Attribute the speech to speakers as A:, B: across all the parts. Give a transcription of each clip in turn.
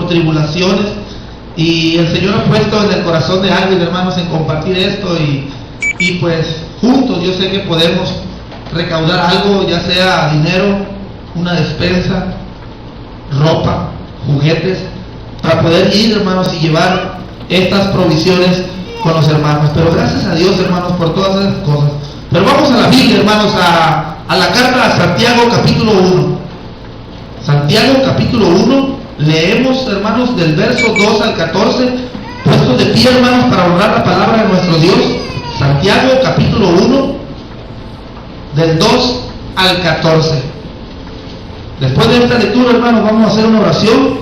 A: por tribulaciones, y el Señor ha puesto en el corazón de alguien, hermanos, en compartir esto, y pues juntos yo sé que podemos recaudar algo, ya sea dinero, una despensa, ropa, juguetes, para poder ir, hermanos, y llevar estas provisiones con los hermanos. Pero gracias a Dios, hermanos, por todas esas cosas. Pero vamos a la Biblia, hermanos, a la carta a Santiago capítulo 1. Santiago capítulo 1, leemos, hermanos, del verso 2 al 14, puestos de pie, hermanos, para honrar la palabra de nuestro Dios. Santiago capítulo 1, del 2 al 14. Después de esta lectura, hermanos, vamos a hacer una oración.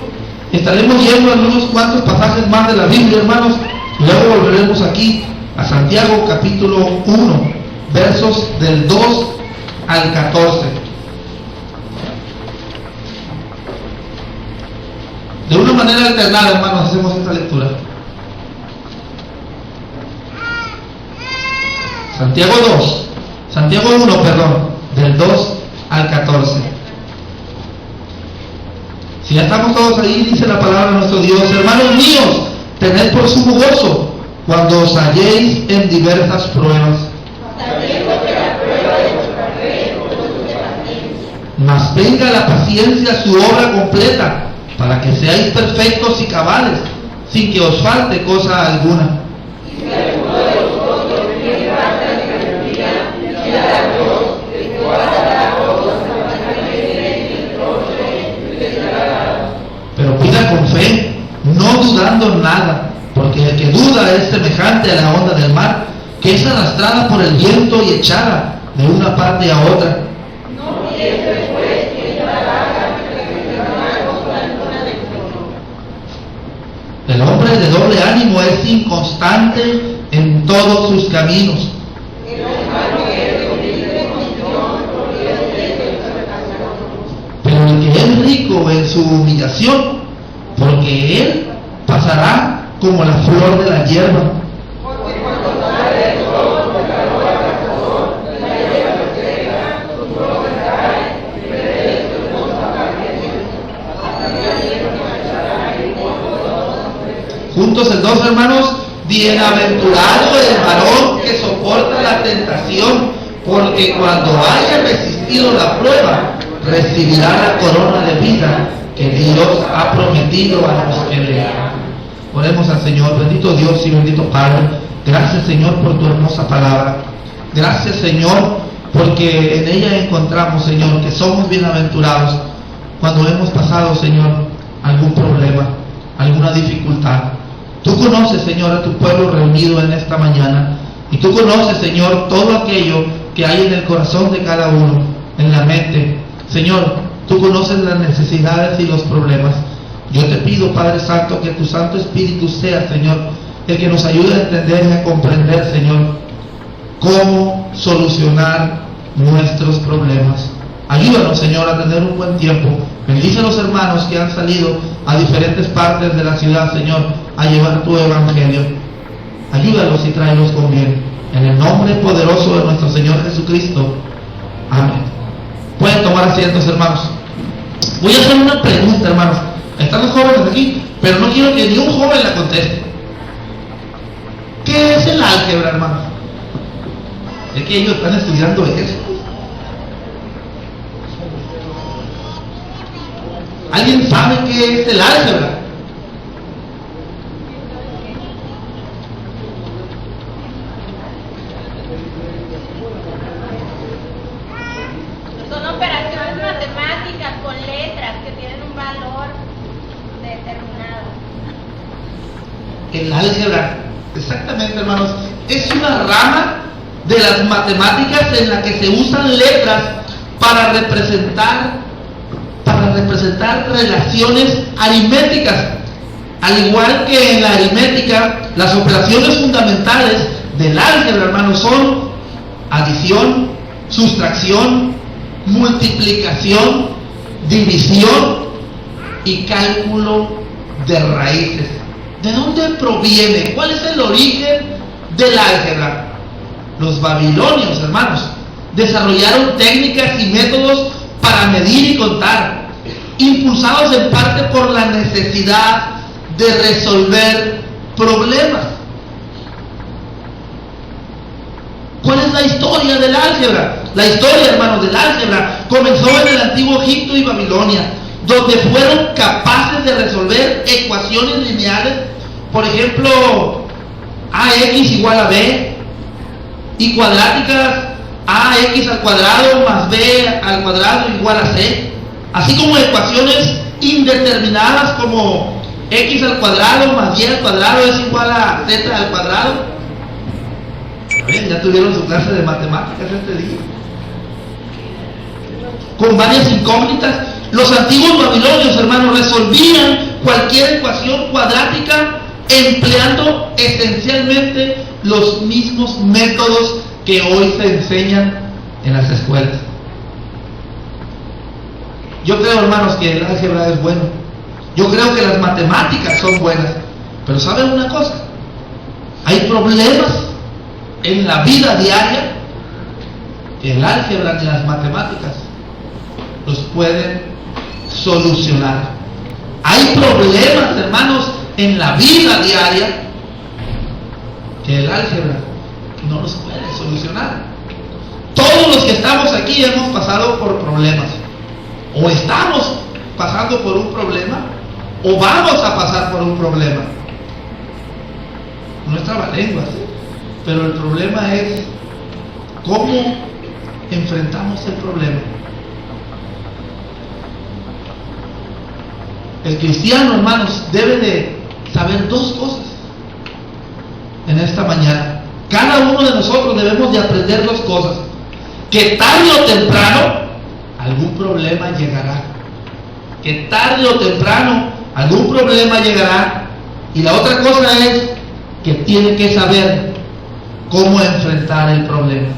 A: Estaremos yendo a unos cuantos pasajes más de la Biblia, hermanos. Luego volveremos aquí a Santiago capítulo 1, versos del 2 al 14. De una manera alternada, hermanos, hacemos esta lectura. Santiago 1, perdón, del 2 al 14. Si ya estamos todos ahí, dice la palabra de nuestro Dios: hermanos míos, tened por sumo gozo cuando os halléis en diversas pruebas,
B: sabiendo que la prueba de vuestra fe produce paciencia.
A: mas venga la paciencia su obra completa, para que seáis perfectos y cabales, sin que os falte cosa alguna.
B: Y si alguno de vosotros tiene falta de sabiduría, pídala a Dios, el cual dará a todos abundantemente sin reproche, y le será dado.
A: Pero pida con fe, no dudando nada, porque el que duda es semejante a la onda del mar, que es arrastrada por el viento y echada de una parte a otra.
B: No pienses pues que esta haga que presentará cosa alguna de todo.
A: El hombre de doble ánimo es inconstante en todos sus caminos.
B: El hermano que es humilde en condición, porque es de su
A: Pero el que es rico en su humillación, porque él pasará como la flor de la hierba.
B: Porque cuando sale el sol, el calor abrasador, la hierba se seca, sus hojas caen, y perece su hermosa apariencia. Así la hierba marchará y por
A: Juntos el 2, hermanos. Bienaventurado el varón que soporta la tentación, porque cuando haya resistido la prueba, recibirá la corona de vida que Dios ha prometido a los que le aman. Oremos al Señor. Bendito Dios y bendito Padre, gracias, Señor, por tu hermosa palabra. Gracias, Señor, porque en ella encontramos, Señor, que somos bienaventurados cuando hemos pasado, Señor, algún problema, alguna dificultad. Tú conoces, Señor, a tu pueblo reunido en esta mañana, y tú conoces, Señor, todo aquello que hay en el corazón de cada uno, en la mente. Señor, tú conoces las necesidades y los problemas. Yo te pido, Padre Santo, que tu Santo Espíritu sea, Señor, el que nos ayude a entender y a comprender, Señor, cómo solucionar nuestros problemas. Ayúdanos, Señor, a tener un buen tiempo. Bendice a los hermanos que han salido a diferentes partes de la ciudad, Señor, a llevar tu evangelio. Ayúdalos y tráelos con bien. En el nombre poderoso de nuestro Señor Jesucristo. Amén. Pueden tomar asientos, hermanos. Voy a hacer una pregunta, hermanos. Están los jóvenes aquí, pero no quiero que ni un joven la conteste. ¿Qué es el álgebra, hermanos? Es que ellos están estudiando eso. ¿Alguien sabe qué es el álgebra?
C: Son operaciones matemáticas con letras que tienen un valor determinado.
A: El álgebra, exactamente, hermanos, es una rama de las matemáticas en la que se usan letras para representar relaciones aritméticas. Al igual que en la aritmética, las operaciones fundamentales del álgebra, hermanos, son adición, sustracción, multiplicación, división y cálculo de raíces. ¿De dónde proviene? ¿Cuál es el origen del álgebra? Los babilonios, hermanos, desarrollaron técnicas y métodos para medir y contar. impulsados en parte por la necesidad de resolver problemas. ¿Cuál es la historia del álgebra? La historia, hermanos, del álgebra comenzó en el antiguo Egipto y Babilonia, donde fueron capaces de resolver ecuaciones lineales, por ejemplo, ax igual a b, y cuadráticas, ax al cuadrado más b al cuadrado igual a c, así como ecuaciones indeterminadas como x al cuadrado más y al cuadrado es igual a z al cuadrado. Ya tuvieron su clase de matemáticas este día, con varias incógnitas. Los antiguos babilonios, hermanos, resolvían cualquier ecuación cuadrática empleando esencialmente los mismos métodos que hoy se enseñan en las escuelas. Yo creo, hermanos, que el álgebra es bueno. Yo creo que las matemáticas son buenas. Pero ¿saben una cosa? Hay problemas en la vida diaria que el álgebra y las matemáticas los pueden solucionar. Hay problemas, hermanos, en la vida diaria que el álgebra no los puede solucionar. Todos los que estamos aquí hemos pasado por problemas, o estamos pasando por un problema, o vamos a pasar por un problema. No es trabalenguas, pero el problema es cómo enfrentamos el problema. El cristiano, hermanos, debe de saber dos cosas en esta mañana. Cada uno de nosotros debemos de aprender dos cosas: que tarde o temprano algún problema llegará. Que tarde o temprano algún problema llegará. Y la otra cosa es que tiene que saber cómo enfrentar el problema.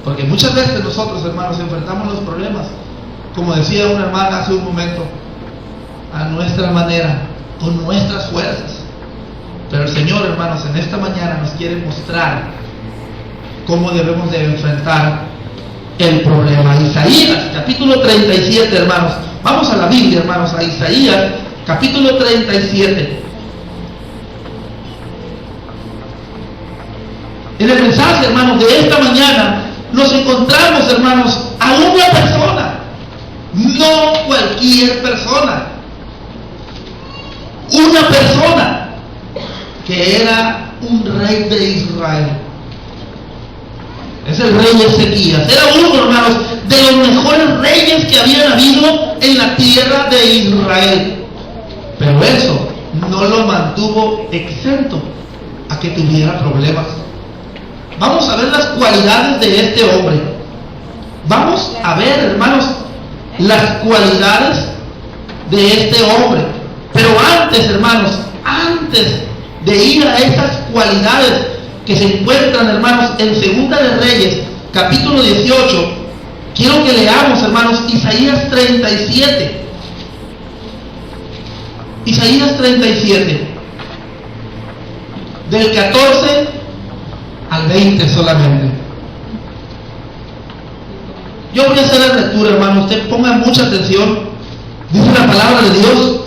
A: Porque muchas veces nosotros, hermanos, enfrentamos los problemas, como decía una hermana hace un momento, a nuestra manera, con nuestras fuerzas. Pero el Señor, hermanos, en esta mañana nos quiere mostrar cómo debemos de enfrentar el problema. Isaías, capítulo 37, hermanos. Vamos a la Biblia, hermanos, a Isaías, capítulo 37. En el mensaje, hermanos, de esta mañana nos encontramos, hermanos, a una persona, no cualquier persona, una persona que era un rey de Israel. Es el rey Ezequías. Era uno, hermanos, de los mejores reyes que habían habido en la tierra de Israel. Pero eso no lo mantuvo exento a que tuviera problemas. Vamos a ver las cualidades de este hombre. Vamos a ver, hermanos, las cualidades de este hombre. Pero antes, hermanos, antes de ir a esas cualidades que se encuentran, hermanos, en Segunda de Reyes, capítulo 18, quiero que leamos, hermanos, Isaías 37. Isaías 37, del 14 al 20 solamente. Yo voy a hacer la lectura, hermanos, usted ponga mucha atención. Dice la palabra de Dios: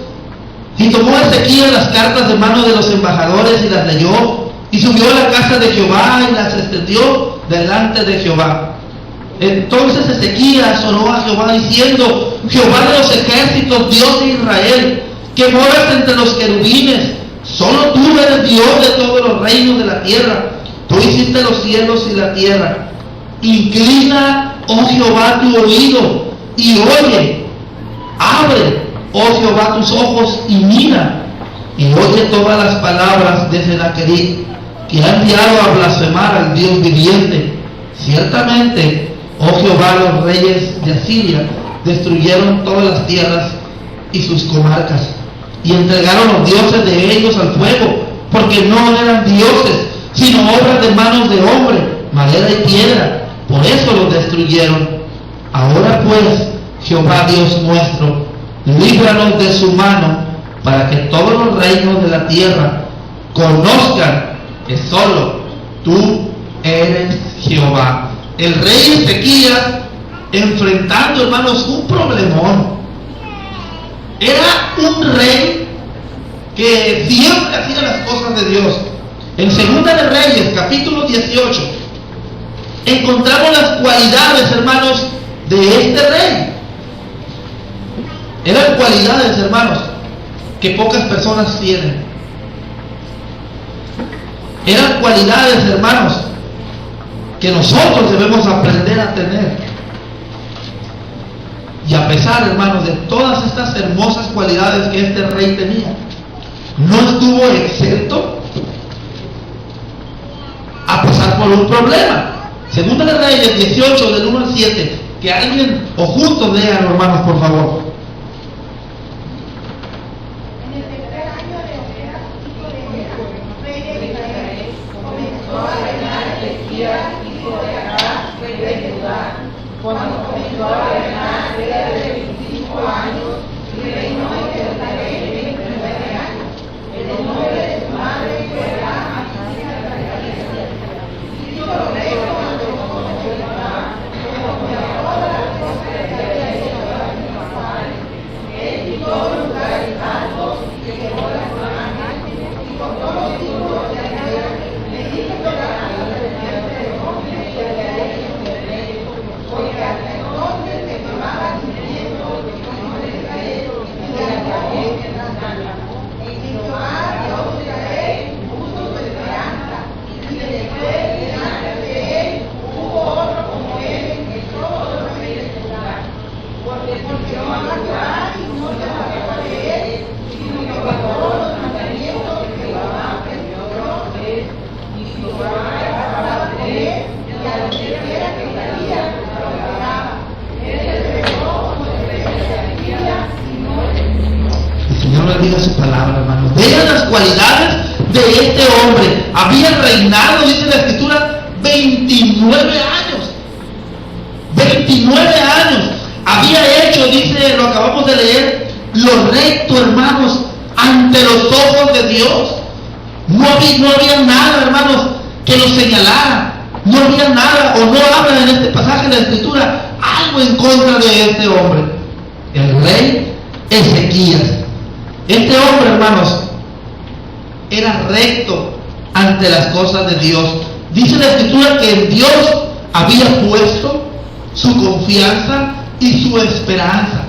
A: y tomó Ezequías las cartas de mano de los embajadores y las leyó, y subió a la casa de Jehová y las extendió delante de Jehová. Entonces Ezequías oró a Jehová diciendo: Jehová de los ejércitos, Dios de Israel, que moras entre los querubines, solo tú eres Dios de todos los reinos de la tierra. Tú hiciste los cielos y la tierra. Inclina, oh Jehová, tu oído y oye. Abre, oh Jehová, tus ojos y mira, y oye todas las palabras de Sennacherib, que ha enviado a blasfemar al Dios viviente. Ciertamente, oh Jehová, los reyes de Asiria destruyeron todas las tierras y sus comarcas, y entregaron los dioses de ellos al fuego, porque no eran dioses, sino obras de manos de hombre, madera y piedra. Por eso los destruyeron. Ahora pues, Jehová Dios nuestro, líbranos de su mano, para que todos los reinos de la tierra conozcan que solo tú eres Jehová. El rey Ezequías enfrentando, hermanos, un problemón. Era un rey que siempre hacía las cosas de Dios. En Segunda de Reyes, capítulo 18, encontramos las cualidades, hermanos, de este rey. Eran cualidades, hermanos, que pocas personas tienen. Eran cualidades, hermanos, que nosotros debemos aprender a tener. Y a pesar, hermanos, de todas estas hermosas cualidades que este rey tenía, no estuvo exento a pasar por un problema. Segunda de Reyes 18, del 1 al 7, que alguien o juntos lean, hermanos, por favor.
B: En el tercer año de Oseas, hijo de Ela, rey de Israel, comenzó a reinar Ezequías, hijo de Acaz, rey de Judá. Cuando comenzó a reinar, era de 25 años y reinó en Jerusalén 29 años. El nombre de su madre fue Rama, hija de Zacarías. Hizo lo recto ante los ojos de Jehová, conforme a todas las cosas que había hecho a sus padres. Él quitó los lugares altos y quemó las imágenes, y con todos los ídolos de Acaz le hizo llorar a la simiente de hombre que había hecho de rey, porque hasta entonces se quemaba simiente de hombre de Israel y de acabó en las manos. En Jehová, Dios de Israel, puso su esperanza, y después delante de él hubo otro como él en todos los reyes de Judá. Porque no amaba a Jehová y no se apartó de él, sino que guardó los mandamientos que Jehová prescribió de él. Y Jehová estaba con él, y a donde quiera que salía, lo guardaba. Él se rebeló contra el rey de Asiria y no le temió.
A: El Señor bendiga su palabra, hermanos. Vean las cualidades de este hombre. Había reinado, dice la Escritura, 29 años. 29 años. Había hecho, dice, lo acabamos de leer, lo recto, hermanos, ante los ojos de Dios. No había nada, hermanos, que lo señalara. No había nada, o no habla en este pasaje de la Escritura, algo en contra de este hombre. El rey Ezequías. Este hombre, hermanos, era recto ante las cosas de Dios. Dice la Escritura que en Dios había puesto su confianza y su esperanza.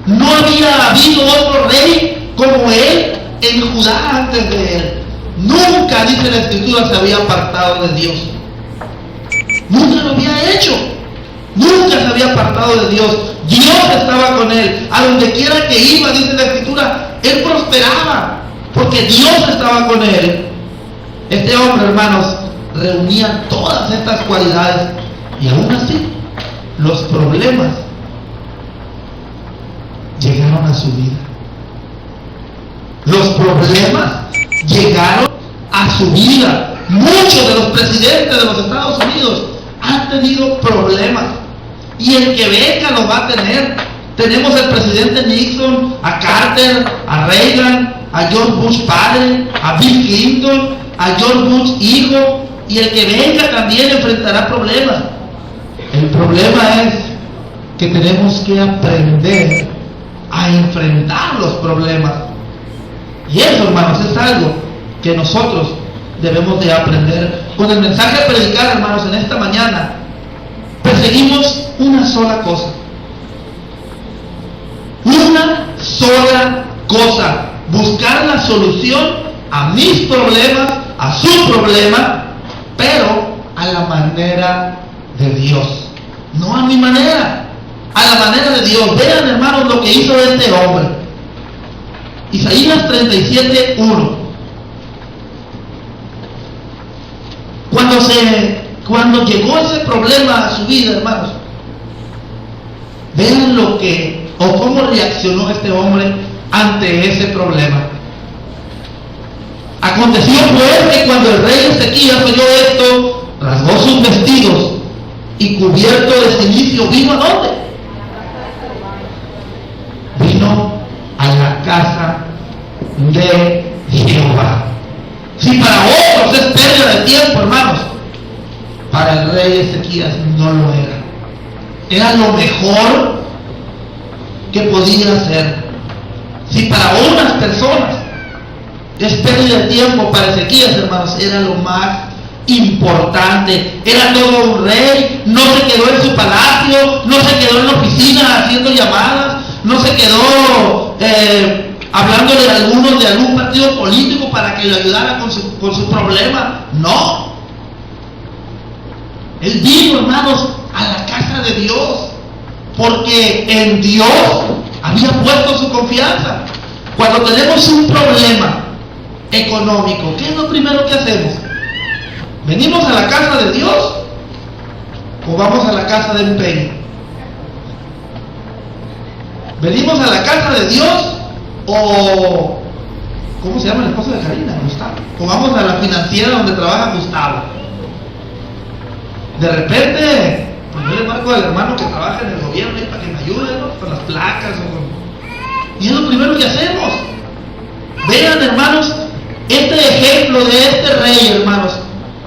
A: No había habido otro rey como él en Judá antes de él. Nunca, dice la Escritura, se había apartado de Dios. Nunca lo había hecho. Nunca se había apartado de Dios. Dios estaba con él. A donde quiera que iba, dice la Escritura, él prosperaba, porque Dios estaba con él. Este hombre, hermanos, reunía todas estas cualidades, y aún así, los problemas llegaron a su vida. Los problemas llegaron a su vida. Muchos de los presidentes de los Estados Unidos han tenido problemas, y el que venga los va a tener. Tenemos al presidente Nixon, a Carter, a Reagan, a George Bush padre, a Bill Clinton, a George Bush hijo, y el que venga también enfrentará problemas. El problema es que tenemos que aprender a enfrentar los problemas. Y eso, hermanos, es algo que nosotros debemos de aprender. Con el mensaje a predicar, hermanos, en esta mañana, perseguimos una sola cosa. Una sola cosa. Buscar la solución a mis problemas, a su problema, pero a la manera de Dios. No a mi manera, a la manera de Dios. Vean, hermanos, lo que hizo este hombre. Isaías 37:1. Cuando llegó ese problema a su vida, hermanos, vean lo que, o cómo reaccionó este hombre ante ese problema. Aconteció pues que cuando el rey Ezequías oyó esto, rasgó sus vestidos y cubierto de cilicio, ¿vino a dónde? Vino a la casa de Jehová. Si para otros es pérdida de tiempo, hermanos, para el rey Ezequías no lo era. Era lo mejor que podía hacer. Si para unas personas es pérdida de tiempo, para Ezequías, hermanos, era lo más importante. Era todo un rey, no se quedó en su palacio, no se quedó en la oficina haciendo llamadas, no se quedó hablándole a algunos de algún partido político para que le ayudara con su problema. No. Él vino, hermanos, a la casa de Dios, porque en Dios había puesto su confianza. Cuando tenemos un problema económico, ¿qué es lo primero que hacemos? ¿Venimos a la casa de Dios o vamos a la casa de empeño? ¿Venimos a la casa de Dios o, ¿cómo se llama el esposo de Karina? Gustavo. O vamos a la financiera donde trabaja Gustavo. De repente, pues yo le marco al hermano que trabaja en el gobierno ahí para que me ayude, ¿no? Con las placas y es lo primero que hacemos. Vean, hermanos, este ejemplo de este rey, hermanos,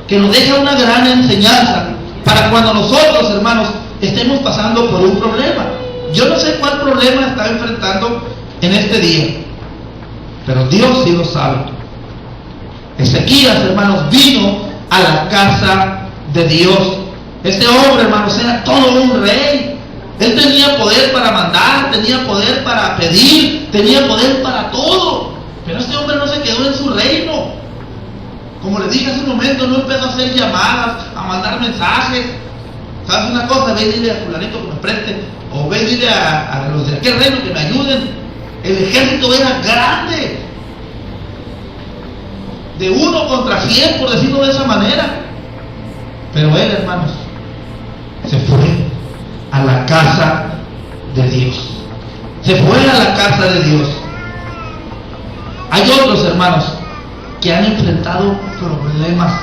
A: que nos deja una gran enseñanza para cuando nosotros, hermanos, estemos pasando por un problema. Yo no sé cuál problema está enfrentando en este día, pero Dios sí lo sabe. Ezequías, hermanos, vino a la casa de Dios. Este hombre, hermanos, era todo un rey. Él tenía poder para mandar, tenía poder para pedir, tenía poder para todo. Pero este hombre no se quedó en su reino. Como les dije hace un momento, no empezó a hacer llamadas, a mandar mensajes. ¿Sabes una cosa? Ve y dile a fulanito que me preste, o ve y dile a los de aquel reino que me ayuden. El ejército era grande, de 1 contra 100, por decirlo de esa manera. Pero él, hermanos, se fue a la casa de Dios. Se fue a la casa de Dios. Hay otros, hermanos, que han enfrentado problemas.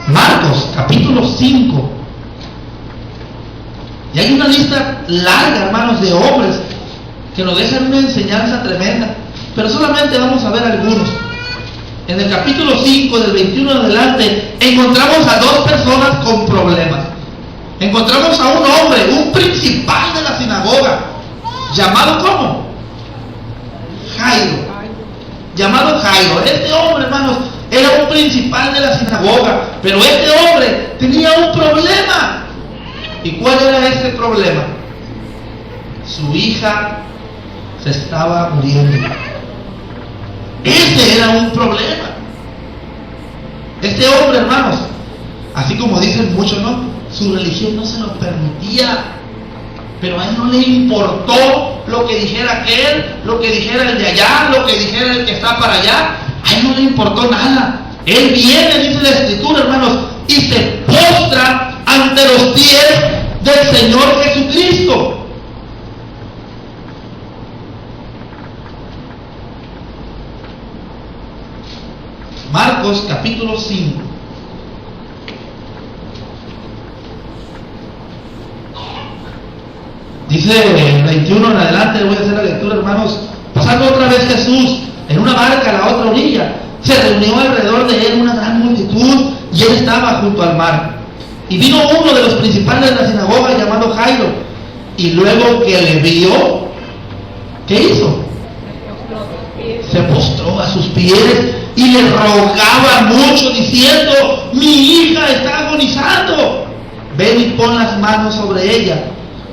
A: Marcos, capítulo 5. Y hay una lista larga, hermanos, de hombres que nos dejan una enseñanza tremenda. Pero solamente vamos a ver algunos. En el capítulo 5, del 21 en adelante, encontramos a 2 personas con problemas. Encontramos a un hombre, un principal de la sinagoga, llamado ¿cómo? Jairo. Llamado Jairo. Este hombre, hermanos, era un principal de la sinagoga, pero este hombre tenía un problema. ¿Y cuál era ese problema? Su hija se estaba muriendo. Ese era un problema. Este hombre, hermanos, así como dicen muchos, ¿no? Su religión no se lo permitía, pero a él no le importó lo que dijera aquel, lo que dijera el de allá, lo que dijera el que está para allá. A él no le importó nada. Él viene, dice la Escritura, hermanos, y se postra ante los pies del Señor Jesucristo. Marcos capítulo 5. Dice el 21 en adelante, voy a hacer la lectura, hermanos. Pasando otra vez Jesús en una barca a la otra orilla, se reunió alrededor de él una gran multitud y él estaba junto al mar. Y vino uno de los principales de la sinagoga llamado Jairo, y luego que le vio, ¿qué hizo? Se postró a sus pies y le rogaba mucho diciendo: mi hija está agonizando, ven y pon las manos sobre ella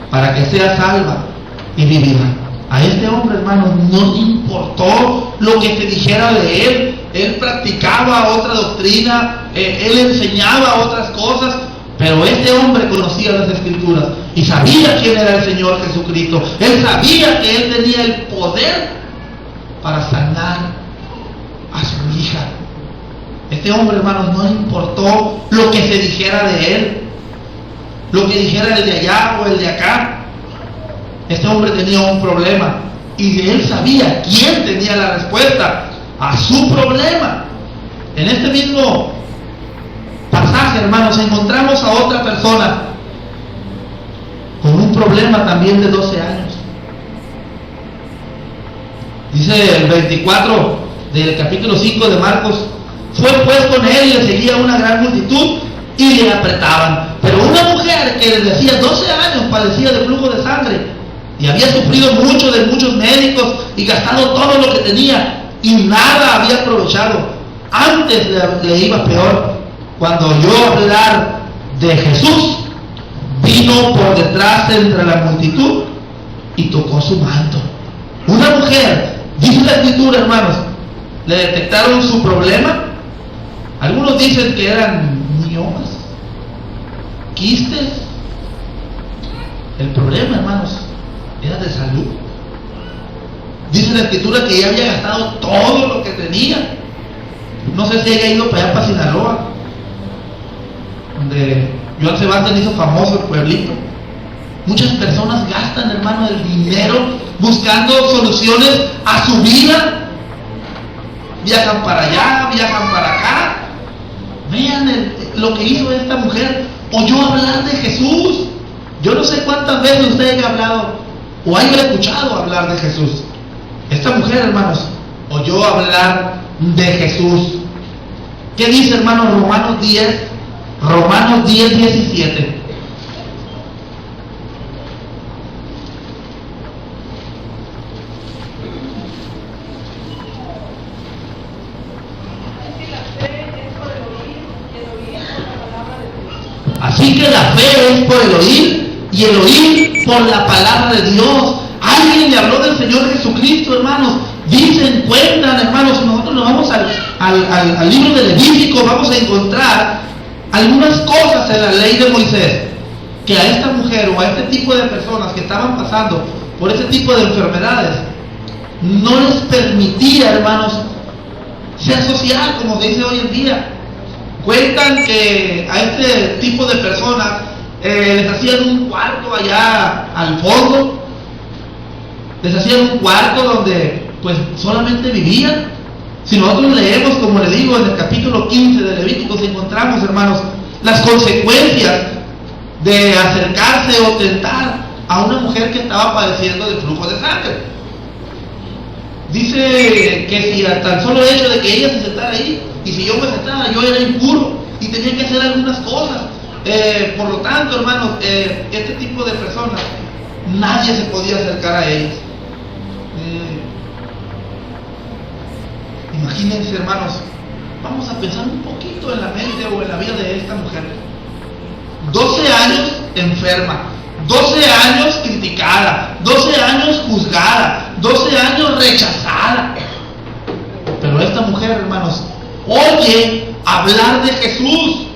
A: para que sea salva y vivirá. A este hombre, hermano, no le importó lo que se dijera de él. Él practicaba otra doctrina, él enseñaba otras cosas, pero este hombre conocía las Escrituras y sabía quién era el Señor Jesucristo. Él sabía que él tenía el poder para sanar a su hija. Este hombre, hermanos, no le importó lo que se dijera de él, lo que dijera el de allá o el de acá. Este hombre tenía un problema y él sabía quién tenía la respuesta a su problema. En este mismo pasaje, hermanos, encontramos a otra persona con un problema también de 12 años. Dice el 24 del capítulo 5 de Marcos: fue pues con él y le seguía una gran multitud y le apretaban. Pero una mujer que desde hacía 12 años padecía de flujo de sangre y había sufrido mucho de muchos médicos y gastado todo lo que tenía y nada había aprovechado. Antes le iba peor. Cuando oyó hablar de Jesús, vino por detrás entre la multitud y tocó su manto. Una mujer, dice la Escritura, hermanos, le detectaron su problema. Algunos dicen que eran miomas, quistes. El problema, hermanos, era de salud. Dice la Escritura que ella había gastado todo lo que tenía. No sé si haya ido para allá, para Sinaloa, donde Joan Sebastián hizo famoso el pueblito. Muchas personas gastan, hermano, el dinero buscando soluciones a su vida. Viajan para allá, viajan para acá. Vean lo que hizo esta mujer. Oyó hablar de Jesús. Yo no sé cuántas veces usted haya hablado o haya escuchado hablar de Jesús. Esta mujer, hermanos, oyó hablar de Jesús. ¿Qué dice, hermanos? Romanos 10, 17. Así que la fe es por el oír y el oír por la palabra de Dios. Alguien le habló del Señor Jesucristo, hermanos. Dicen, cuentan, hermanos, si nosotros nos vamos al libro de Levítico, vamos a encontrar algunas cosas en la ley de Moisés que a esta mujer o a este tipo de personas que estaban pasando por ese tipo de enfermedades no les permitía, hermanos, ser social, como se dice hoy en día. Cuentan que a este tipo de personas les hacían un cuarto allá al fondo, les hacían un cuarto donde pues solamente vivían. Si nosotros leemos, como le digo, en el capítulo 15 de Levíticos, encontramos, hermanos, las consecuencias de acercarse o tentar a una mujer que estaba padeciendo de flujo de sangre. Dice que si a tan solo hecho de que ella se sentara ahí, y si yo me sentara, yo era impuro y tenía que hacer algunas cosas. Por lo tanto, hermanos, este tipo de personas, nadie se podía acercar a ellas. Imagínense, hermanos, vamos a pensar un poquito en la mente o en la vida de esta mujer. 12 años enferma, 12 años criticada, 12 años juzgada, 12 años rechazada. Pero esta mujer, hermanos, oye hablar de Jesús.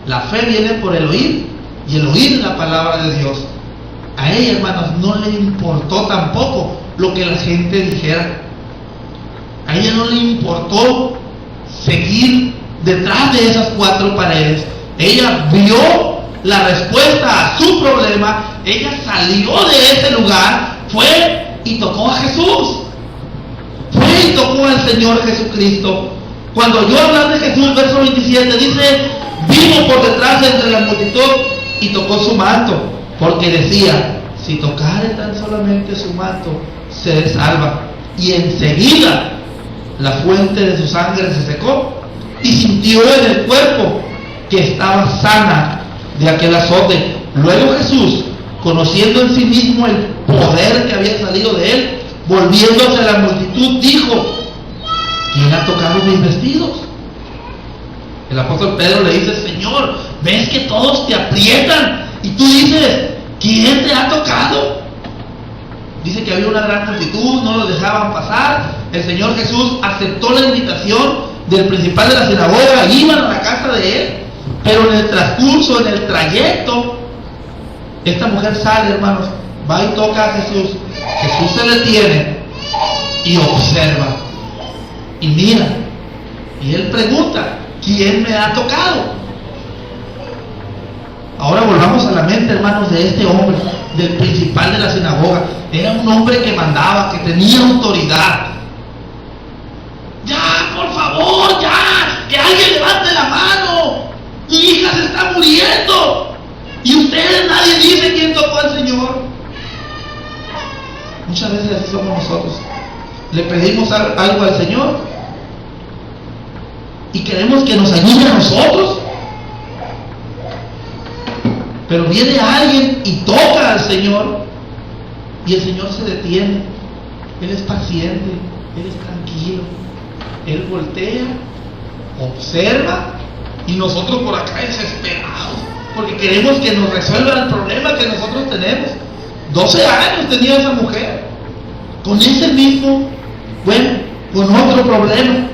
A: La fe viene por el oír y el oír la palabra de Dios. A ella, hermanos, no le importó tampoco lo que la gente dijera. A ella no le importó seguir detrás de esas cuatro paredes. Ella vio la respuesta a su problema. Ella salió de ese lugar, fue y tocó a Jesús. Fue y tocó al Señor Jesucristo. Cuando oyó hablar de Jesús, verso 27, dice, vino por detrás entre la multitud y tocó su manto, porque decía, si tocare tan solamente su manto, se salva. Y enseguida la fuente de su sangre se secó y sintió en el cuerpo que estaba sana de aquel azote. Luego Jesús, conociendo en sí mismo el poder que había salido de él, volviéndose a la multitud, dijo, ¿quién ha tocado mis vestidos? El apóstol Pedro le dice, Señor, ¿ves que todos te aprietan? Y tú dices, ¿quién te ha tocado? Dice que había una gran multitud, no los dejaban pasar. El Señor Jesús aceptó la invitación del principal de la sinagoga, iban a la casa de él, pero en el transcurso, en el trayecto, esta mujer sale, hermanos, va y toca a Jesús. Jesús se detiene y observa y mira, y él pregunta, ¿quién me ha tocado? Ahora volvamos a la mente, hermanos, de este hombre, del principal de la sinagoga. Era un hombre que mandaba, que tenía autoridad. Ya, por favor, ya, que alguien levante la mano. Mi hija se está muriendo. Y ustedes, nadie dice quién tocó al Señor. Muchas veces así somos nosotros. Le pedimos algo al Señor y queremos que nos ayude a nosotros. Pero viene alguien y toca al Señor Y el Señor se detiene. Él es paciente, Él es tranquilo. Él voltea, observa, y nosotros por acá desesperados, porque queremos que nos resuelvan el problema que nosotros tenemos. 12 años tenía esa mujer, con ese mismo, con otro problema.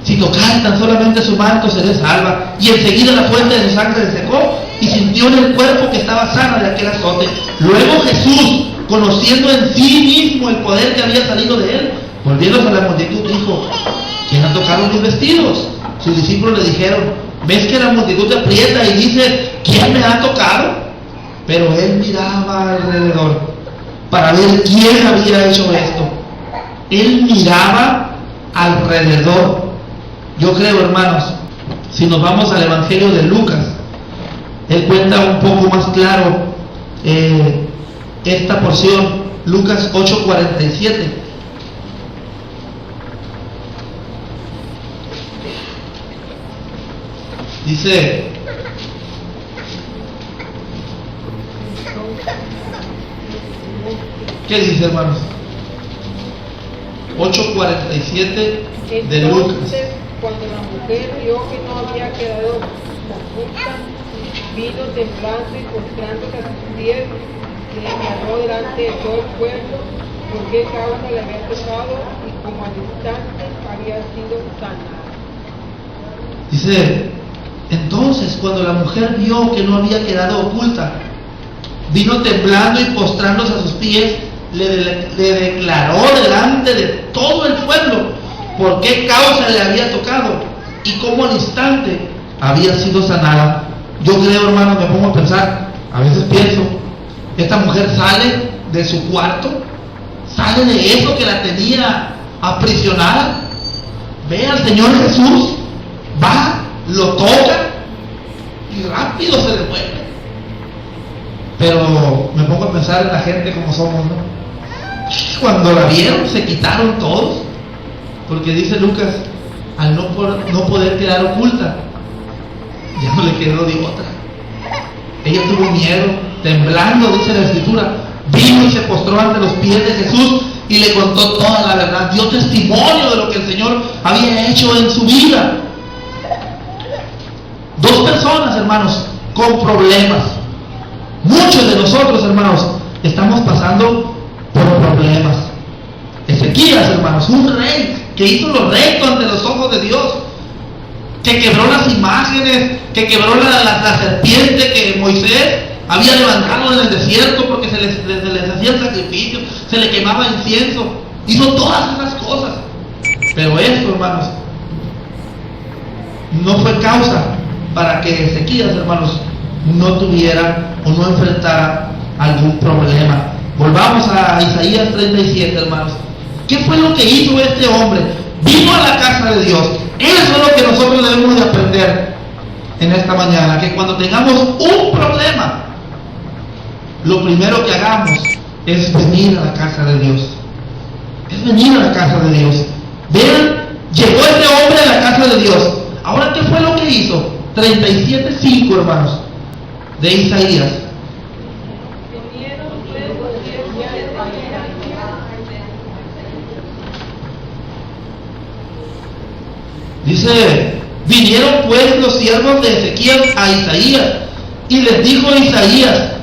A: Si tocare tan solamente su manto, seré salva. Y enseguida la fuente de su sangre se secó, y sintió en el cuerpo que estaba sana de aquel azote. Luego Jesús, conociendo en sí mismo el poder que había salido de él, volviéndose a la multitud, dijo: ¿quién ha tocado mis vestidos? Sus discípulos le dijeron: ¿ves que la multitud te aprieta y dice: ¿quién me ha tocado? Pero él miraba alrededor para ver quién había hecho esto. Él miraba alrededor. Yo creo, hermanos, si nos vamos al Evangelio de Lucas, él cuenta un poco más claro esta porción. Lucas 8:47. Dice: ¿qué dice, hermanos? 8:47 de Lucas.
B: Cuando la mujer vio que no había quedado oculta, vino temblando y postrándose a sus pies, le declaró delante de todo el pueblo por qué causa le había tocado y como al instante había sido sanada.
A: Dice: entonces, cuando la mujer vio que no había quedado oculta, vino temblando y postrándose a sus pies, le declaró delante de todo el pueblo por qué causa le había tocado y cómo al instante había sido sanada. Yo creo, hermano, me pongo a pensar, a veces pienso, esta mujer sale de su cuarto, sale de eso que la tenía aprisionada, ve al Señor Jesús, va, lo toca y rápido se devuelve. Pero me pongo a pensar en la gente como somos, ¿no? Cuando la vieron se quitaron todos, porque dice Lucas, al no poder quedar oculta, ya no le quedó de otra. Ella tuvo miedo, temblando, dice la Escritura, vino y se postró ante los pies de Jesús y le contó toda la verdad, dio testimonio de lo que el Señor había hecho en su vida. Dos personas, hermanos, con problemas. Muchos de nosotros, hermanos, estamos pasando por problemas. Ezequías, hermanos, un rey que hizo lo recto ante los ojos de Dios, que quebró las imágenes, que quebró la serpiente que Moisés había levantado en el desierto porque se les hacía el sacrificio, se le quemaba incienso, hizo todas esas cosas. Pero esto, hermanos, no fue causa para que Ezequías, hermanos, no tuviera o no enfrentara algún problema. Volvamos a Isaías 37, hermanos. ¿Qué fue lo que hizo este hombre? Vino a la casa de Dios. Eso es lo que nosotros debemos de aprender en esta mañana, que cuando tengamos un problema, lo primero que hagamos es venir a la casa de Dios. Es venir a la casa de Dios. Vean, llegó este hombre a la casa de Dios. Ahora, ¿qué fue lo que hizo? 37:5, hermanos, de Isaías. Dice: vinieron pues los siervos de Ezequías a Isaías, y les dijo Isaías: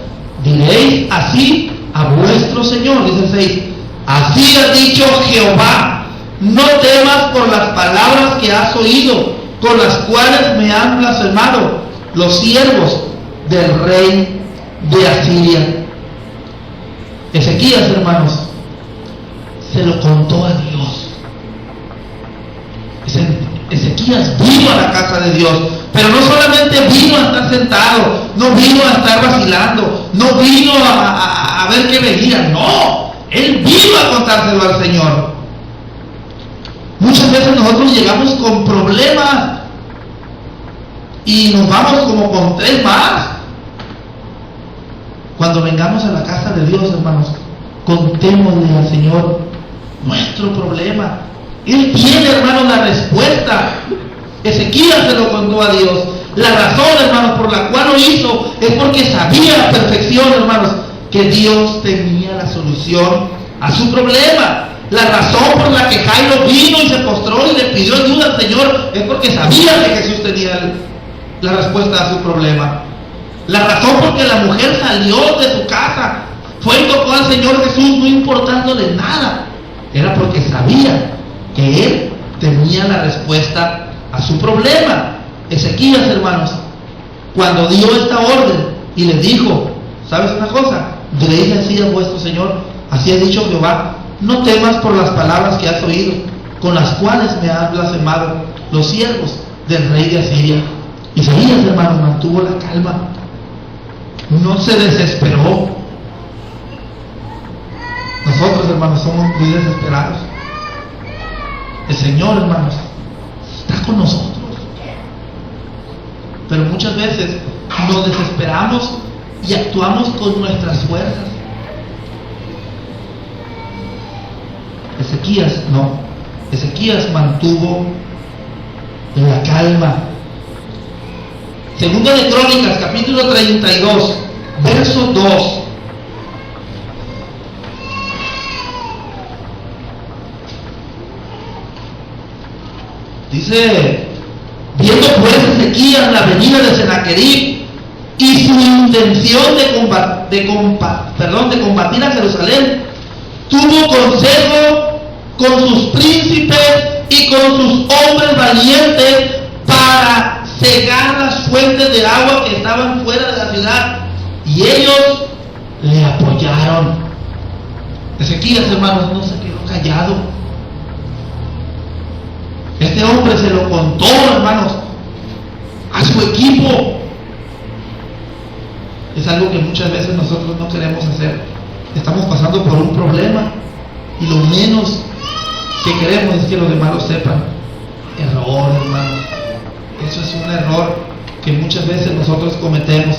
A: diréis así a vuestro Señor, dice el 6, así ha dicho Jehová, no temas por las palabras que has oído, con las cuales me han blasfemado los siervos del rey de Asiria. Ezequías, hermanos, se lo contó a Dios. Ezequías vino a la casa de Dios, pero no solamente vino a estar sentado, no vino a estar vacilando, no vino a ver qué venía, no, él vino a contárselo al Señor. Muchas veces nosotros llegamos con problemas y nos vamos como con 3 más. Cuando vengamos a la casa de Dios, hermanos, contémosle al Señor nuestro problema. Él tiene, hermanos, la respuesta. Ezequías se lo contó a Dios. La razón, hermanos, por la cual lo hizo es porque sabía a perfección, hermanos, que que Dios tenía la solución a su problema. La razón por la que Jairo vino y se postró y le pidió ayuda al Señor es porque sabía que Jesús tenía la respuesta a su problema. La razón por que la mujer salió de su casa fue y tocó al Señor Jesús, no importándole nada, era porque sabía que Él tenía la respuesta a su problema. Ezequías, hermanos, cuando dio esta orden y le dijo, ¿sabes una cosa? Diréis así a vuestro Señor, así ha dicho Jehová, no temas por las palabras que has oído, con las cuales me han blasfemado los siervos del rey de Asiria. Isaías, hermanos, mantuvo la calma, no se desesperó. Nosotros, hermanos, somos muy desesperados. El Señor, hermanos, está con nosotros, pero muchas veces nos desesperamos y actuamos con nuestras fuerzas. Ezequías no. Ezequías mantuvo la calma. Segunda de Crónicas, capítulo 32, verso 2. Dice, viendo pues Ezequías la venida de Sennacherib y su intención de combatir a Jerusalén, tuvo consejo con sus príncipes y con sus hombres valientes para cegar las fuentes de agua que estaban fuera de la ciudad, y ellos le apoyaron. Ezequías, hermanos, no se quedó callado. Este hombre se lo contó, hermanos, a su equipo. Es algo que muchas veces nosotros no queremos hacer. Estamos pasando por un problema y lo menos que queremos es que los demás lo sepan. Error, hermanos. Eso es un error que muchas veces nosotros cometemos.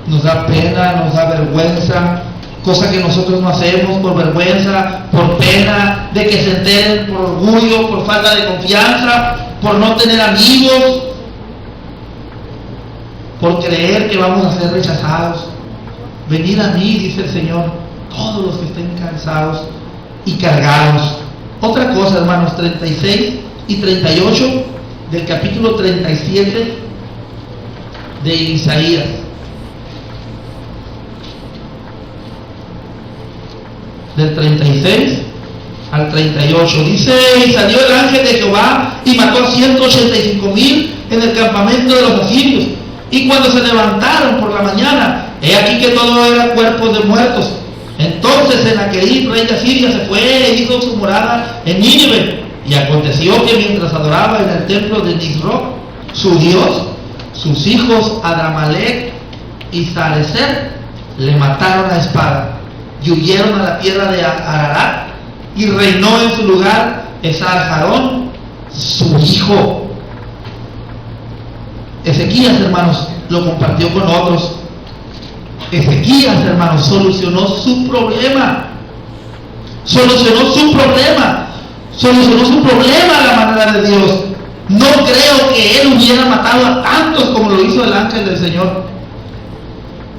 A: Nos da pena, nos da vergüenza, cosa que nosotros no hacemos por vergüenza, por pena de que se enteren, por orgullo, por falta de confianza, por no tener amigos, por creer que vamos a ser rechazados. Venid a mí, dice el Señor, todos los que estén cansados y cargados. Otra cosa, hermanos, 36 y 38 del capítulo 37 de Isaías. Del 36 al 38 dice, y salió el ángel de Jehová y mató a 185,000 en el campamento de los asirios, y cuando se levantaron por la mañana, he aquí que todo era cuerpos de muertos. Entonces Sennacherib, rey de Asiria, se fue e hizo su morada en Nínive, y aconteció que mientras adoraba en el templo de Nisroch, su Dios, sus hijos Adramelech y Sarecer le mataron a espada y huyeron a la tierra de Ararat, y reinó en su lugar Esarhaddon, su hijo. Ezequías, hermanos, lo compartió con otros. Ezequías, hermanos, solucionó su problema. Solucionó su problema a la manera de Dios. No creo que él hubiera matado a tantos como lo hizo el ángel del Señor.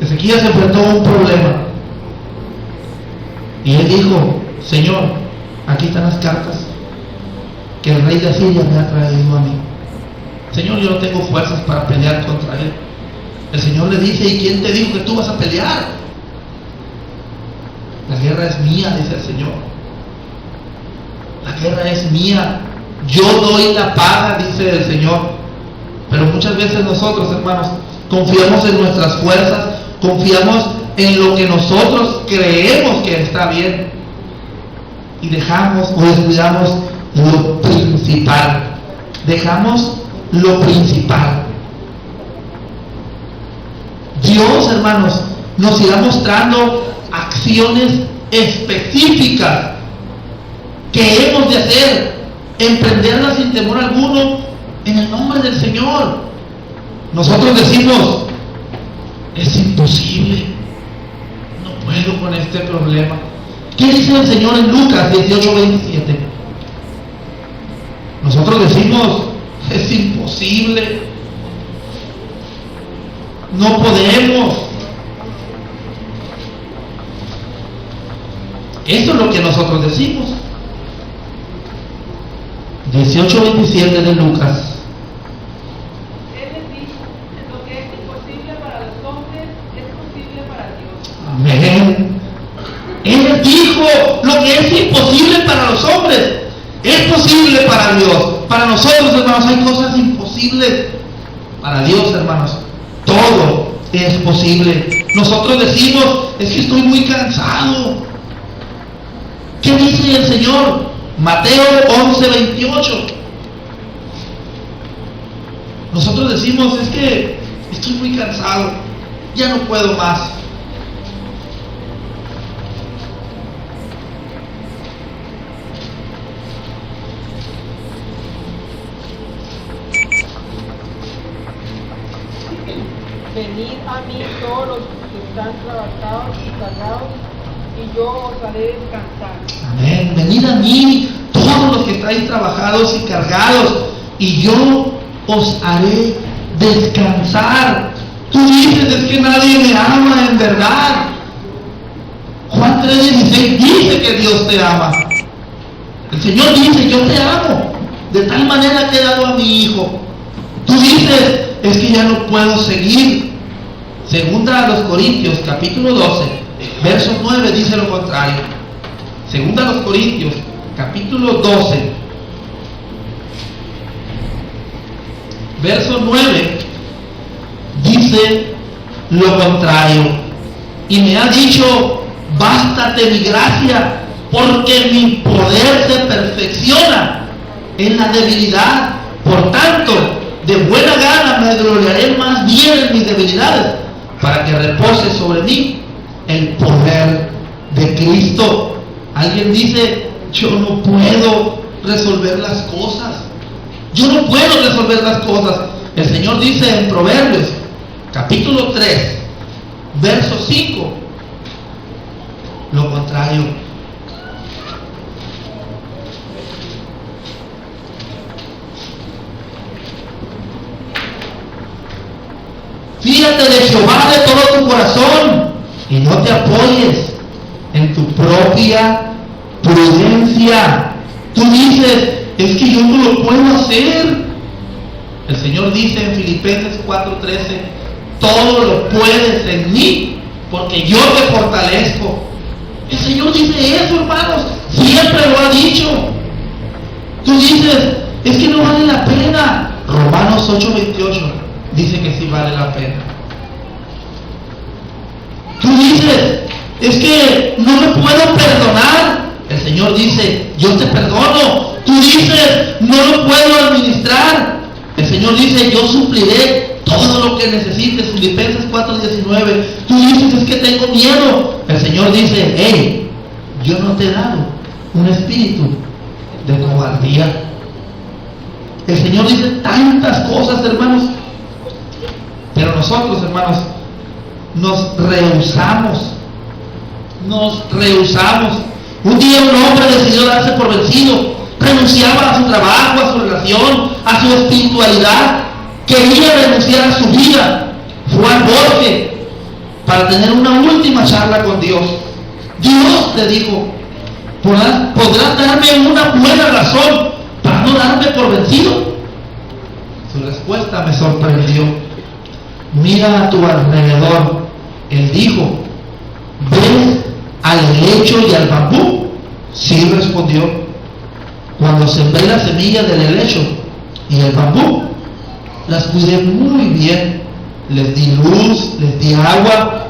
A: Ezequías enfrentó un problema. Y él dijo, Señor, aquí están las cartas que el rey de Asiria me ha traído a mí. Señor, yo no tengo fuerzas para pelear contra él. El Señor le dice, ¿y quién te dijo que tú vas a pelear? La guerra es mía, dice el Señor. La guerra es mía. Yo doy la paga, dice el Señor. Pero muchas veces nosotros, hermanos, confiamos en nuestras fuerzas, confiamos en lo que nosotros creemos que está bien, y dejamos o descuidamos lo principal. Dejamos lo principal. Dios, hermanos, nos irá mostrando acciones específicas que hemos de hacer, emprenderlas sin temor alguno en el nombre del Señor. Nosotros decimos, es imposible, no puedo con este problema. ¿Qué dice el Señor en Lucas 18:27? Nosotros decimos, es imposible, no podemos. Esto es lo que nosotros decimos. 18:27 de Lucas.
B: Él les dijo, lo que es imposible para los hombres es posible para Dios.
A: Amén. Él dijo, lo que es imposible para los hombres es posible para Dios. Para nosotros, hermanos, hay cosas imposibles. Para Dios, hermanos, todo es posible. Nosotros decimos, es que estoy muy cansado. ¿Qué dice el Señor? Mateo 11:28. Nosotros decimos, es que estoy muy cansado, ya no puedo más.
B: Venid a mí todos los que están trabajados y cargados, y yo os haré descansar.
A: Amén. Venid a mí, todos los que estáis trabajados y cargados, y yo os haré descansar. Tú dices, es que nadie me ama en verdad. Juan 3:16 dice que Dios te ama. El Señor dice, yo te amo, de tal manera que he dado a mi Hijo. Tú dices, es que ya no puedo seguir. Segunda a los Corintios, capítulo 12, verso 9 dice lo contrario. Segunda a los Corintios, capítulo 12, verso 9 dice lo contrario. Y me ha dicho, bástate mi gracia, porque mi poder se perfecciona en la debilidad. Por tanto, de buena gana me gloriaré más bien en mis debilidades, para que repose sobre mí el poder de Cristo. Alguien dice, yo no puedo resolver las cosas. Yo no puedo resolver las cosas. El Señor dice en Proverbios, capítulo 3, verso 5, lo contrario. Fíjate de Jehová de todo tu corazón y no te apoyes en tu propia prudencia. Tú dices, es que yo no lo puedo hacer. El Señor dice en Filipenses 4:13, todo lo puedes en mí, porque yo te fortalezco. El Señor dice eso, hermanos, siempre lo ha dicho. Tú dices, es que no vale la pena. Romanos 8:28 dice que sí vale la pena. Tú dices, es que no me puedo perdonar. El Señor dice, yo te perdono. Tú dices, no lo puedo administrar. El Señor dice, yo supliré todo lo que necesites. Filipenses 4:19. Tú dices, es que tengo miedo. El Señor dice, hey, yo no te he dado un espíritu de cobardía. El Señor dice tantas cosas, hermanos. Pero nosotros, hermanos, nos rehusamos. Un día un hombre decidió darse por vencido. Renunciaba a su trabajo, a su relación, a su espiritualidad. Quería renunciar a su vida. Fue al bosque para tener una última charla con Dios. Dios le dijo, ¿podrás darme una buena razón para no darme por vencido? Su respuesta me sorprendió. Mira a tu alrededor. Él dijo, ¿ves al helecho y al bambú? Sí, respondió. Cuando sembré las semillas del helecho y el bambú, las cuidé muy bien. Les di luz, les di agua.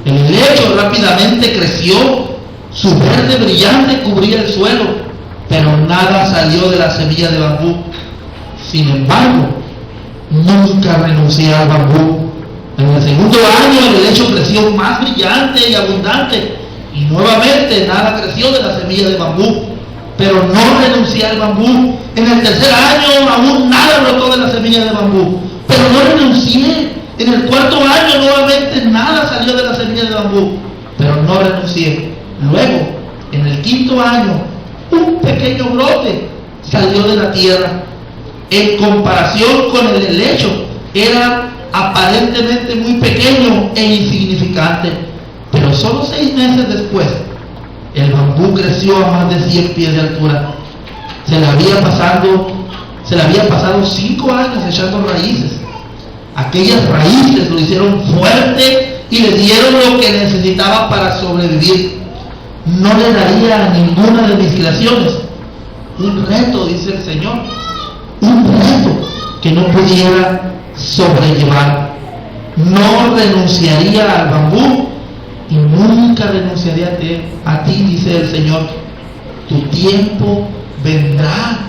A: El helecho rápidamente creció. Su verde brillante cubría el suelo, pero nada salió de la semilla de bambú. Sin embargo, nunca renuncié al bambú. En el segundo año el helecho creció más brillante y abundante, y nuevamente nada creció de la semilla de bambú, pero no renuncié al bambú. En el tercer año aún nada brotó de la semilla de bambú, pero no renuncié. En el cuarto año nuevamente nada salió de la semilla de bambú, pero no renuncié. Luego, en el quinto año, un pequeño brote salió de la tierra. En comparación con el helecho, era aparentemente muy pequeño e insignificante, pero solo 6 meses después, El bambú creció a más de 100 pies de altura. Se le había pasado 5 años echando raíces. Aquellas raíces lo hicieron fuerte y le dieron lo que necesitaba para sobrevivir. No le daría a ninguna de mis creaciones un reto, dice el Señor, un reto que no pudiera sobrellevar. No renunciaría al bambú y nunca renunciaría a ti, dice el Señor. Tu tiempo vendrá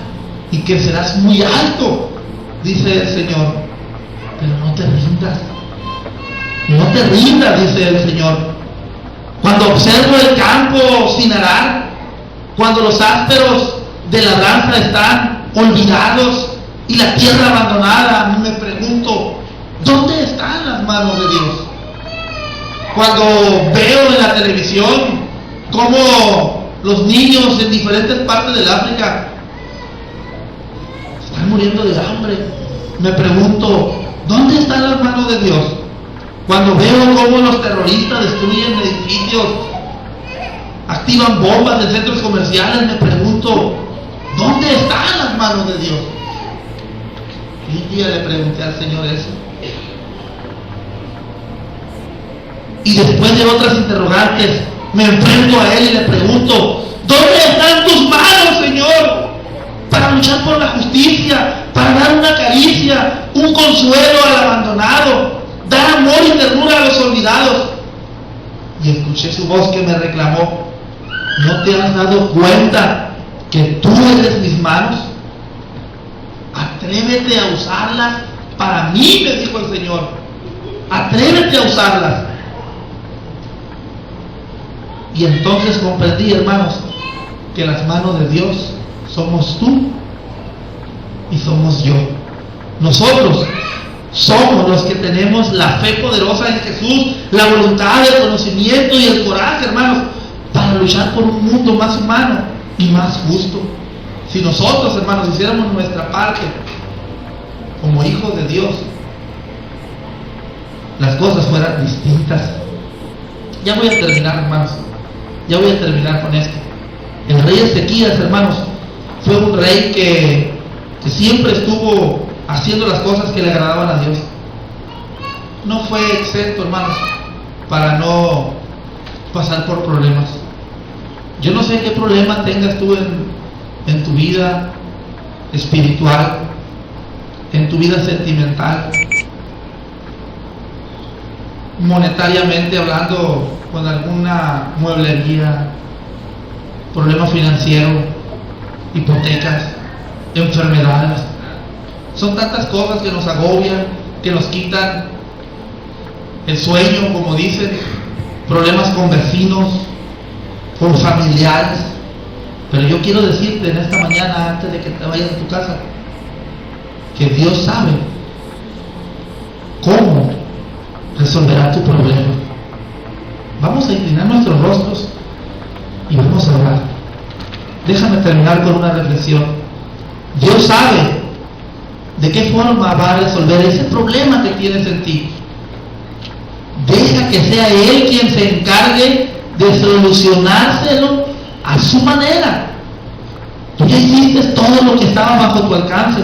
A: y que serás muy alto, dice el Señor, pero no te rindas. No te rindas, dice el Señor. Cuando observo el campo sin arar, cuando los ásperos de labranza están olvidados y la tierra abandonada, me pregunto, ¿dónde están las manos de Dios? Cuando veo en la televisión cómo los niños en diferentes partes del África están muriendo de hambre, me pregunto, ¿dónde están las manos de Dios? Cuando veo cómo los terroristas destruyen edificios, activan bombas en centros comerciales, me pregunto, ¿dónde están las manos de Dios? Y un día le pregunté al Señor eso. Y después de otras interrogantes, me enfrento a Él y le pregunto, ¿dónde están tus manos, Señor? Para luchar por la justicia, para dar una caricia, un consuelo al abandonado, dar amor y ternura a los olvidados. Y escuché su voz que me reclamó, ¿no te has dado cuenta que tú eres mis manos? Atrévete a usarlas para mí, me dijo el Señor. Atrévete a usarlas. Y entonces comprendí, hermanos, que las manos de Dios somos tú y somos yo. Nosotros somos los que tenemos la fe poderosa en Jesús, la voluntad, el conocimiento y el coraje, hermanos, para luchar por un mundo más humano y más justo. Si nosotros, hermanos, hiciéramos nuestra parte como hijos de Dios, las cosas fueran distintas. Ya voy a terminar, hermanos. Ya voy a terminar con esto. El rey Ezequías, hermanos, fue un rey que siempre estuvo haciendo las cosas que le agradaban a Dios. No fue exento, hermanos, para no pasar por problemas. Yo no sé qué problema tengas tú en tu vida espiritual, en tu vida sentimental, monetariamente hablando, con alguna mueblería, problema financiero, hipotecas, enfermedades. Son tantas cosas que nos agobian, que nos quitan el sueño, como dicen, problemas con vecinos, con familiares. Pero yo quiero decirte en esta mañana, antes de que te vayas a tu casa, que Dios sabe cómo resolverá tu problema. Vamos a inclinar nuestros rostros y vamos a orar. Déjame terminar con una reflexión. Dios sabe de qué forma va a resolver ese problema que tienes en ti. Deja que sea Él quien se encargue de solucionárselo a su manera. Tú ya hiciste todo lo que estaba bajo tu alcance,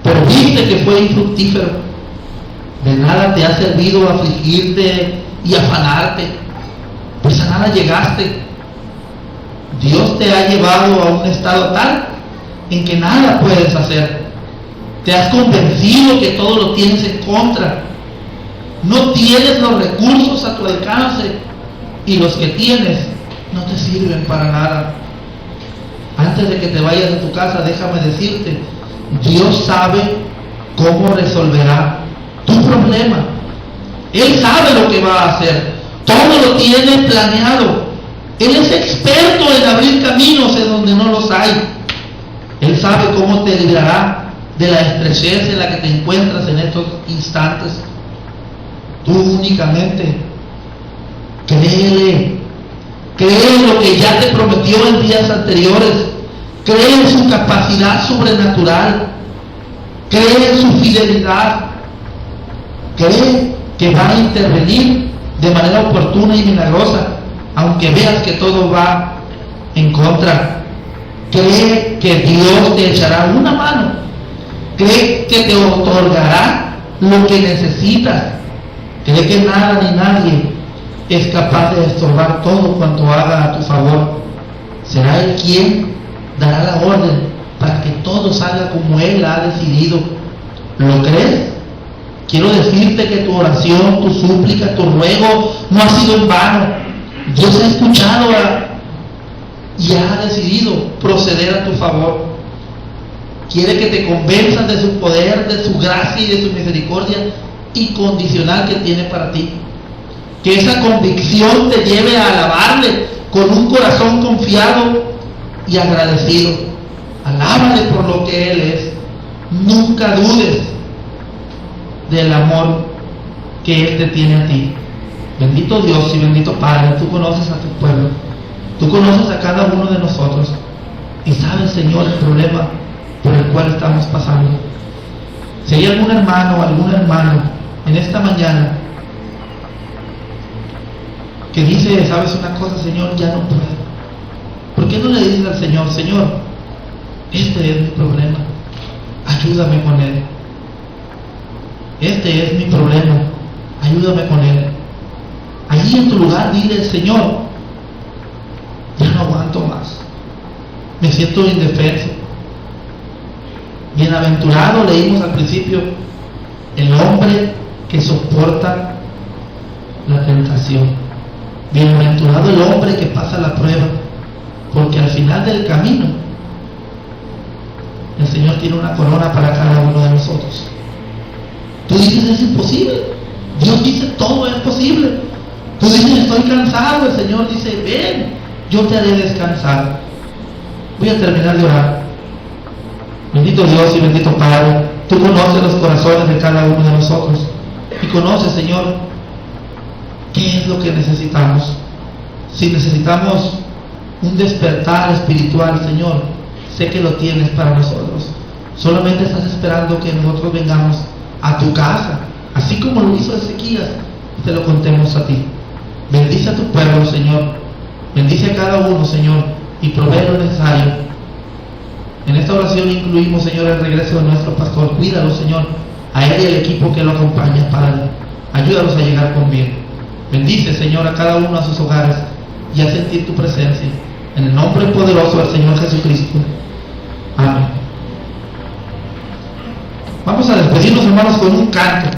A: pero viste que fue infructífero. De nada te ha servido afligirte y afanarte, pues a nada llegaste. Dios te ha llevado a un estado tal en que nada puedes hacer. Te has convencido que todo lo tienes en contra. No tienes los recursos a tu alcance y los que tienes no te sirven para nada. Antes de que te vayas de tu casa, déjame decirte, Dios sabe cómo resolverá tu problema. Él sabe lo que va a hacer. Todo lo tiene planeado. Él es experto en abrir caminos en donde no los hay. Él sabe cómo te librará de la estrechez en la que te encuentras en estos instantes. Tú únicamente créele. Cree en lo que ya te prometió en días anteriores. Cree en su capacidad sobrenatural. Cree en su fidelidad. Cree que va a intervenir de manera oportuna y milagrosa aunque veas que todo va en contra, cree que Dios te echará una mano, cree que te otorgará lo que necesitas, cree que nada ni nadie es capaz de estorbar todo cuanto haga a tu favor. Será Él quien dará la orden para que todo salga como Él ha decidido. ¿Lo crees? Quiero decirte que tu oración, tu súplica, tu ruego no ha sido en vano. Dios ha escuchado y ha decidido proceder a tu favor. Quiere que te convenzas de su poder, de su gracia y de su misericordia incondicional que tiene para ti. Que esa convicción te lleve a alabarle con un corazón confiado y agradecido. Alábale por lo que Él es. Nunca dudes del amor que Él te tiene a ti. Bendito Dios y bendito Padre, tú conoces a tu pueblo, tú conoces a cada uno de nosotros y sabes, Señor, el problema por el cual estamos pasando. Si hay algún hermano o alguna hermana en esta mañana que dice, ¿sabes una cosa, Señor? Ya no puedo. ¿Por qué no le dices al Señor, Señor, este es mi problema, ayúdame con él? Este es mi problema, ayúdame con él. Allí en tu lugar dile, Señor, ya no aguanto más, me siento indefenso. Bienaventurado, leímos al principio, el hombre que soporta la tentación. Bienaventurado el hombre que pasa la prueba, porque al final del camino el Señor tiene una corona para cada uno de nosotros. Tú dices, es imposible. Dios dice, todo es posible. Tú dices, estoy cansado. El Señor dice, ven, yo te haré descansar. Voy a terminar de orar. Bendito Dios y bendito Padre, tú conoces los corazones de cada uno de nosotros y conoces, Señor, qué es lo que necesitamos. Si necesitamos un despertar espiritual, Señor, sé que lo tienes para nosotros. Solamente estás esperando que nosotros vengamos a tu casa, así como lo hizo Ezequías, y te lo contemos a ti. Bendice a tu pueblo, Señor. Bendice a cada uno, Señor, y provee lo necesario. En esta oración incluimos, Señor, el regreso de nuestro pastor. Cuídalo, Señor, a él y al equipo que lo acompaña, Padre. Ayúdalos a llegar con bien. Bendice, Señor, a cada uno a sus hogares y a sentir tu presencia. En el nombre poderoso del Señor Jesucristo. Amén. Vamos a despedirnos, hermanos, con un canto.